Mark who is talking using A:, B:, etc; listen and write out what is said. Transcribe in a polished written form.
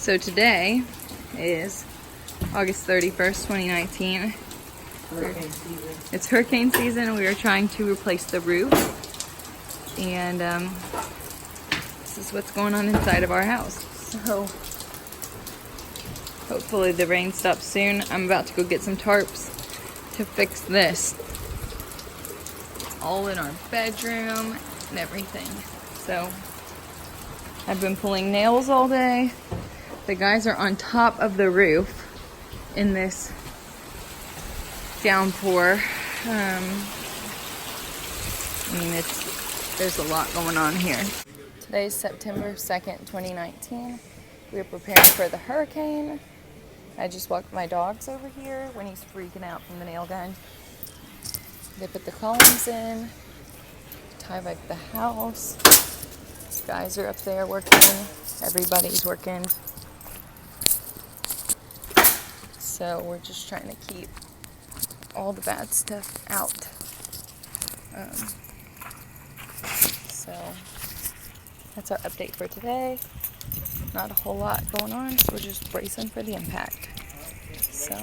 A: So today is August 31st, 2019.
B: Hurricane season.
A: It's hurricane season and we are trying to replace the roof. And this is what's going on inside of our house. So hopefully the rain stops soon. I'm about to go get some tarps to fix this. It's all in our bedroom and everything. So I've been pulling nails all day. The guys are on top of the roof in this downpour. There's a lot going on here. Today's September 2nd, 2019. We're preparing for the hurricane. I just walked my dogs over here when he's freaking out from the nail gun. They put the columns in, tie back the house. These guys are up there working. Everybody's working. So we're just trying to keep all the bad stuff out. So that's our update for today. Not a whole lot going on, so we're just bracing for the impact. So